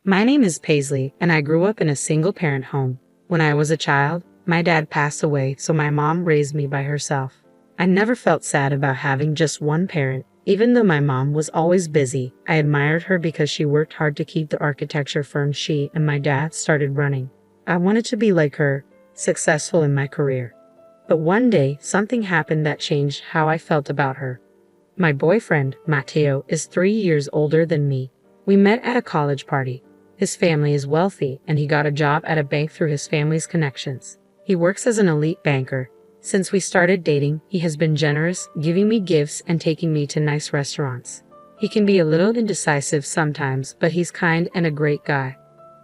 My name is Paisley, and I grew up in a single-parent home. When I was a child, my dad passed away, so my mom raised me by herself. I never felt sad about having just one parent. Even though my mom was always busy, I admired her because she worked hard to keep the architecture firm she and my dad started running. I wanted to be like her, successful in my career. But one day, something happened that changed how I felt about her. My boyfriend, Matteo, is 3 years older than me. We met at a college party. His family is wealthy, and he got a job at a bank through his family's connections. He works as an elite banker. Since we started dating, he has been generous, giving me gifts and taking me to nice restaurants. He can be a little indecisive sometimes, but he's kind and a great guy.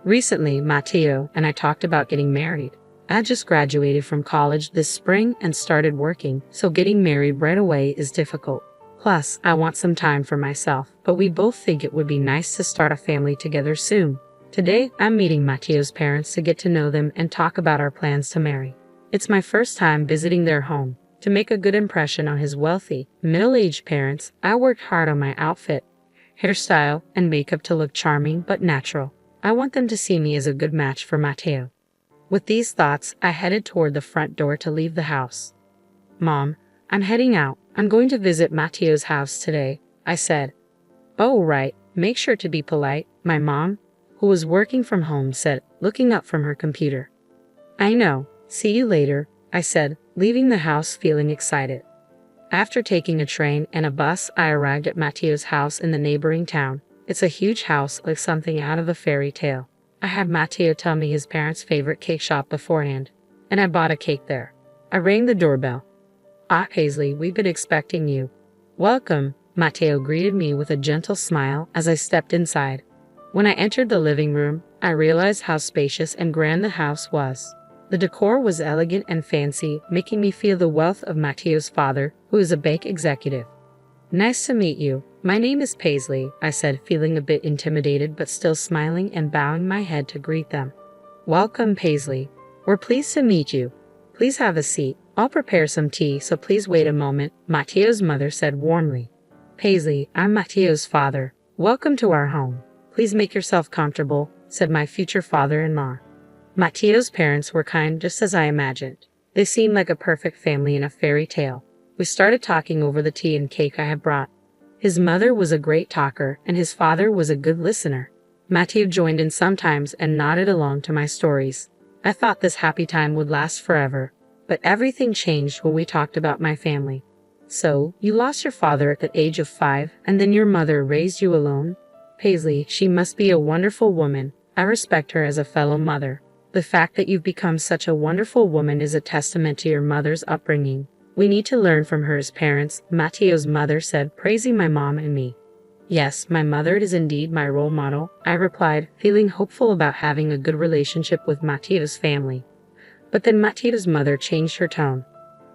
Recently, Matteo and I talked about getting married. I just graduated from college this spring and started working, so getting married right away is difficult. Plus, I want some time for myself, but we both think it would be nice to start a family together soon. Today, I'm meeting Matteo's parents to get to know them and talk about our plans to marry. It's my first time visiting their home. To make a good impression on his wealthy, middle-aged parents, I worked hard on my outfit, hairstyle, and makeup to look charming but natural. I want them to see me as a good match for Matteo. With these thoughts, I headed toward the front door to leave the house. "Mom, I'm heading out. I'm going to visit Matteo's house today," I said. "Oh, right. Make sure to be polite," my mom, who was working from home, said, looking up from her computer. "I know. See you later," I said, leaving the house feeling excited. After taking a train and a bus, I arrived at Matteo's house in the neighboring town. It's a huge house like something out of a fairy tale. I had Matteo tell me his parents' favorite cake shop beforehand, and I bought a cake there. I rang the doorbell. "Ah, Paisley, we've been expecting you." "Welcome," Matteo greeted me with a gentle smile as I stepped inside. When I entered the living room, I realized how spacious and grand the house was. The decor was elegant and fancy, making me feel the wealth of Matteo's father, who is a bank executive. "Nice to meet you. My name is Paisley," I said, feeling a bit intimidated but still smiling and bowing my head to greet them. "Welcome, Paisley. We're pleased to meet you. Please have a seat. I'll prepare some tea, so please wait a moment," Matteo's mother said warmly. "Paisley, I'm Matteo's father. Welcome to our home. Please make yourself comfortable," said my future father-in-law. Matteo's parents were kind just as I imagined. They seemed like a perfect family in a fairy tale. We started talking over the tea and cake I had brought. His mother was a great talker, and his father was a good listener. Matteo joined in sometimes and nodded along to my stories. I thought this happy time would last forever, but everything changed when we talked about my family. "So, you lost your father at the age of 5, and then your mother raised you alone? Paisley, she must be a wonderful woman. I respect her as a fellow mother. The fact that you've become such a wonderful woman is a testament to your mother's upbringing. We need to learn from her as parents," Matteo's mother said, praising my mom and me. "Yes, my mother is indeed my role model," I replied, feeling hopeful about having a good relationship with Matteo's family. But then Matteo's mother changed her tone.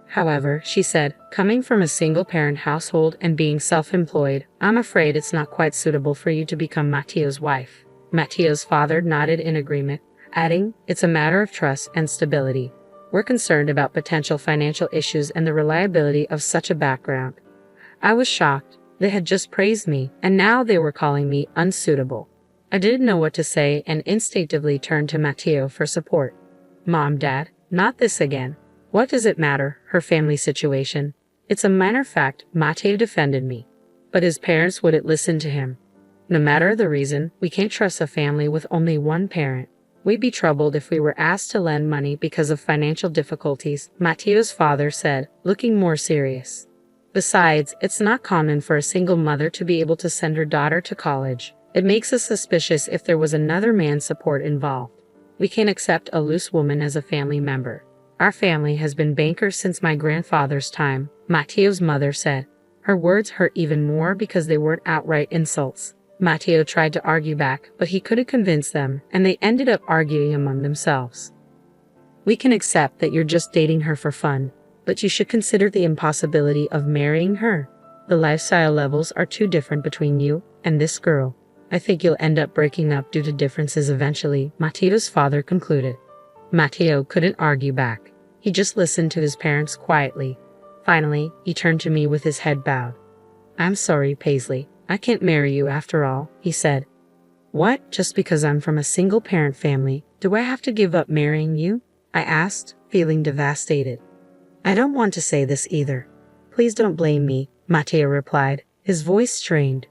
"However," she said, "coming from a single-parent household and being self-employed, I'm afraid it's not quite suitable for you to become Matteo's wife." Matteo's father nodded in agreement, adding, "It's a matter of trust and stability. We're concerned about potential financial issues and the reliability of such a background." I was shocked. They had just praised me, and now they were calling me unsuitable. I didn't know what to say and instinctively turned to Matteo for support. "Mom, Dad, not this again. What does it matter, her family situation? It's a minor fact," Matteo defended me. But his parents wouldn't listen to him. "No matter the reason, we can't trust a family with only one parent. We'd be troubled if we were asked to lend money because of financial difficulties," Matteo's father said, looking more serious. "Besides, it's not common for a single mother to be able to send her daughter to college. It makes us suspicious if there was another man's support involved. We can't accept a loose woman as a family member. Our family has been bankers since my grandfather's time," Matteo's mother said. Her words hurt even more because they weren't outright insults. Matteo tried to argue back, but he couldn't convince them, and they ended up arguing among themselves. "We can accept that you're just dating her for fun, but you should consider the impossibility of marrying her. The lifestyle levels are too different between you and this girl. I think you'll end up breaking up due to differences eventually," Matteo's father concluded. Matteo couldn't argue back. He just listened to his parents quietly. Finally, he turned to me with his head bowed. "I'm sorry, Paisley. I can't marry you after all," he said. What? Just because I'm from a single-parent family, do I have to give up marrying you? I asked, feeling devastated. I don't want to say this either. Please don't blame me, Matteo replied, his voice strained.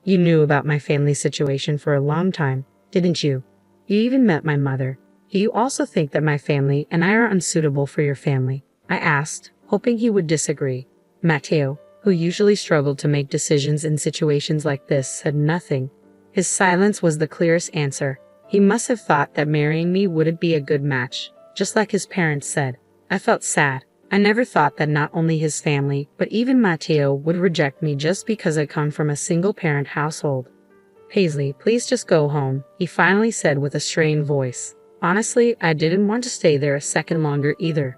You knew about my family situation for a long time, didn't you? You even met my mother. Do you also think that my family and I are unsuitable for your family? I asked, hoping he would disagree. Matteo, who usually struggled to make decisions in situations like this, said nothing. His silence was the clearest answer. He must have thought that marrying me wouldn't be a good match, just like his parents said. I felt sad. I never thought that not only his family, but even Matteo would reject me just because I come from a single-parent household. Paisley, please just go home, he finally said with a strained voice. Honestly, I didn't want to stay there a second longer either.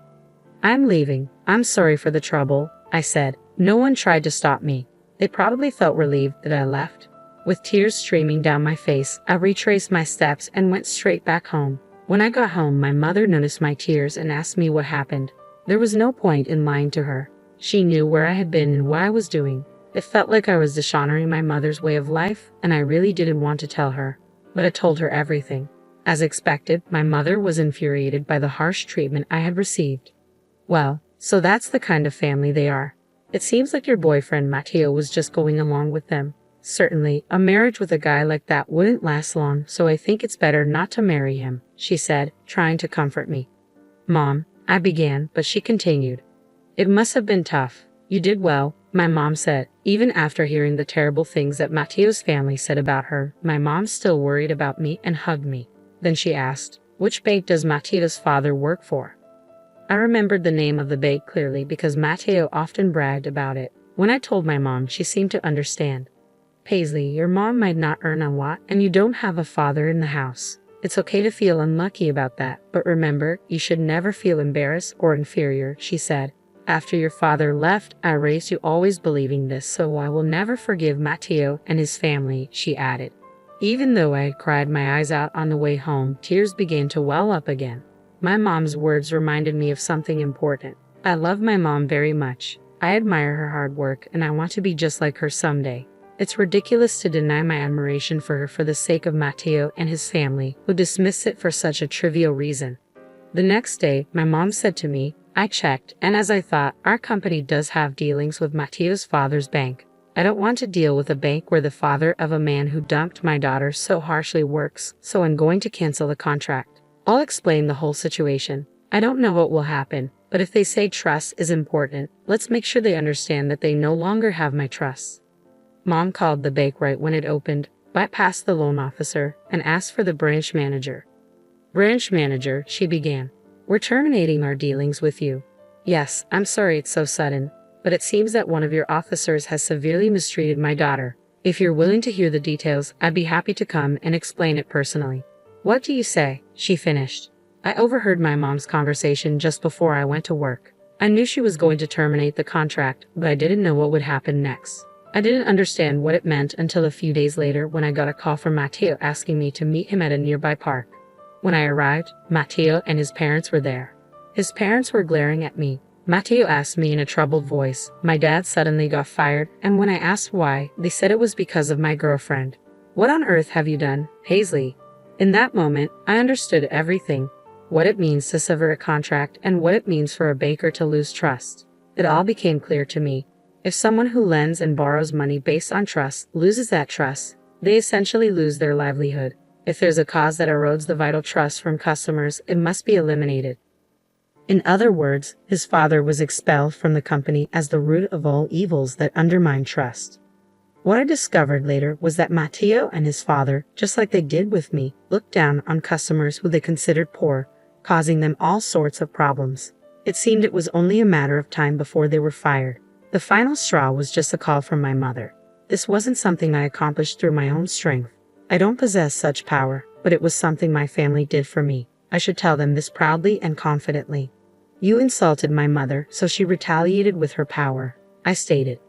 I'm leaving. I'm sorry for the trouble, I said. No one tried to stop me. They probably felt relieved that I left. With tears streaming down my face, I retraced my steps and went straight back home. When I got home, my mother noticed my tears and asked me what happened. There was no point in lying to her. She knew where I had been and what I was doing. It felt like I was dishonoring my mother's way of life, and I really didn't want to tell her. But I told her everything. As expected, my mother was infuriated by the harsh treatment I had received. Well, so that's the kind of family they are. It seems like your boyfriend Matteo was just going along with them. Certainly, a marriage with a guy like that wouldn't last long, so I think it's better not to marry him, she said, trying to comfort me. Mom, I began, but she continued. It must have been tough. You did well, my mom said. Even after hearing the terrible things that Matteo's family said about her, my mom still worried about me and hugged me. Then she asked, which bank does Matteo's father work for? I remembered the name of the bank clearly because Matteo often bragged about it. When I told my mom, she seemed to understand. Paisley, your mom might not earn a lot, and you don't have a father in the house. It's okay to feel unlucky about that, but remember, you should never feel embarrassed or inferior, she said. After your father left, I raised you always believing this, so I will never forgive Matteo and his family, she added. Even though I had cried my eyes out on the way home, tears began to well up again. My mom's words reminded me of something important. I love my mom very much. I admire her hard work, and I want to be just like her someday. It's ridiculous to deny my admiration for her for the sake of Matteo and his family, who dismiss it for such a trivial reason. The next day, my mom said to me, I checked, and as I thought, our company does have dealings with Matteo's father's bank. I don't want to deal with a bank where the father of a man who dumped my daughter so harshly works, so I'm going to cancel the contract. I'll explain the whole situation. I don't know what will happen, but if they say trust is important, let's make sure they understand that they no longer have my trust. Mom called the bank right when it opened, bypassed the loan officer, and asked for the branch manager. Branch manager, she began. We're terminating our dealings with you. Yes, I'm sorry it's so sudden, but it seems that one of your officers has severely mistreated my daughter. If you're willing to hear the details, I'd be happy to come and explain it personally. What do you say? She finished. I overheard my mom's conversation just before I went to work. I knew she was going to terminate the contract, but I didn't know what would happen next. I didn't understand what it meant until a few days later when I got a call from Matteo asking me to meet him at a nearby park. When I arrived, Matteo and his parents were there. His parents were glaring at me. Matteo asked me in a troubled voice, my dad suddenly got fired, and when I asked why, they said it was because of my girlfriend. What on earth have you done, Paisley? In that moment, I understood everything. What it means to sever a contract and what it means for a banker to lose trust. It all became clear to me. If someone who lends and borrows money based on trust loses that trust, they essentially lose their livelihood. If there's a cause that erodes the vital trust from customers, it must be eliminated. In other words, his father was expelled from the company as the root of all evils that undermine trust. What I discovered later was that Matteo and his father, just like they did with me, looked down on customers who they considered poor, causing them all sorts of problems. It seemed it was only a matter of time before they were fired. The final straw was just a call from my mother. This wasn't something I accomplished through my own strength. I don't possess such power, but it was something my family did for me. I should tell them this proudly and confidently. You insulted my mother, so she retaliated with her power, I stated.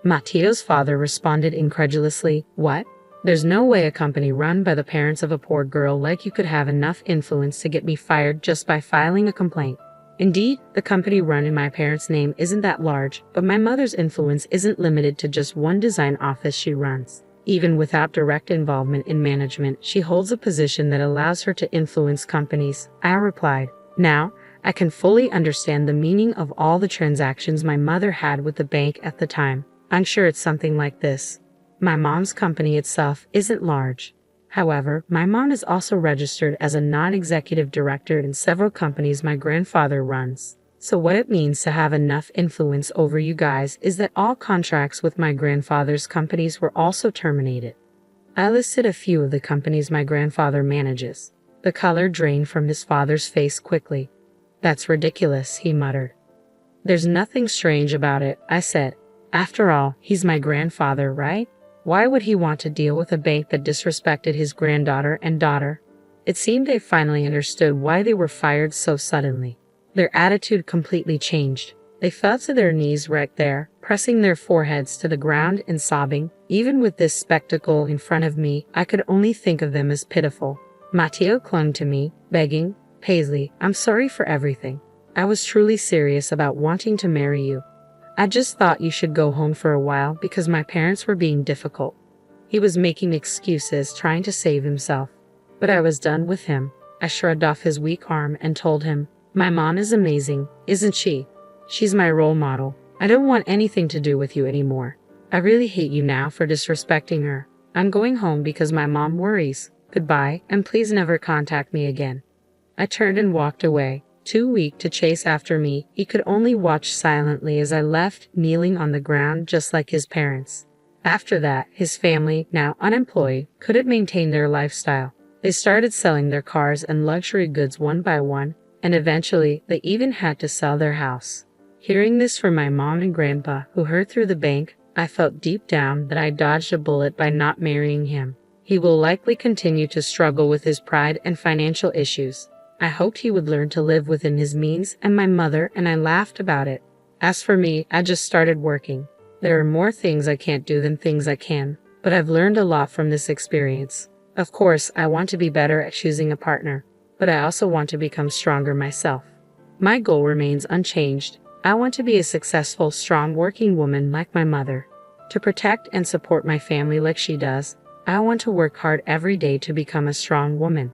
Matteo's father responded incredulously, What? There's no way a company run by the parents of a poor girl like you could have enough influence to get me fired just by filing a complaint. Indeed, the company run in my parents' name isn't that large, but my mother's influence isn't limited to just one design office she runs. Even without direct involvement in management, she holds a position that allows her to influence companies. I replied, now, I can fully understand the meaning of all the transactions my mother had with the bank at the time. I'm sure it's something like this. My mom's company itself isn't large. However, my mom is also registered as a non-executive director in several companies my grandfather runs. So what it means to have enough influence over you guys is that all contracts with my grandfather's companies were also terminated. I listed a few of the companies my grandfather manages. The color drained from his father's face quickly. That's ridiculous, he muttered. There's nothing strange about it, I said. After all, he's my grandfather, right? Why would he want to deal with a bank that disrespected his granddaughter and daughter? It seemed they finally understood why they were fired so suddenly. Their attitude completely changed. They fell to their knees right there, pressing their foreheads to the ground and sobbing. Even with this spectacle in front of me, I could only think of them as pitiful. Matteo clung to me, begging, Paisley, I'm sorry for everything. I was truly serious about wanting to marry you. I just thought you should go home for a while because my parents were being difficult. He was making excuses, trying to save himself. But I was done with him. I shrugged off his weak arm and told him, my mom is amazing, isn't she? She's my role model. I don't want anything to do with you anymore. I really hate you now for disrespecting her. I'm going home because my mom worries. Goodbye, and please never contact me again. I turned and walked away. Too weak to chase after me, he could only watch silently as I left, kneeling on the ground just like his parents. After that, his family, now unemployed, couldn't maintain their lifestyle. They started selling their cars and luxury goods one by one, and eventually, they even had to sell their house. Hearing this from my mom and grandpa, who heard through the bank, I felt deep down that I dodged a bullet by not marrying him. He will likely continue to struggle with his pride and financial issues. I hoped he would learn to live within his means, and my mother and I laughed about it. As for me, I just started working. There are more things I can't do than things I can, but I've learned a lot from this experience. Of course, I want to be better at choosing a partner, but I also want to become stronger myself. My goal remains unchanged. I want to be a successful, strong working woman like my mother. To protect and support my family like she does, I want to work hard every day to become a strong woman.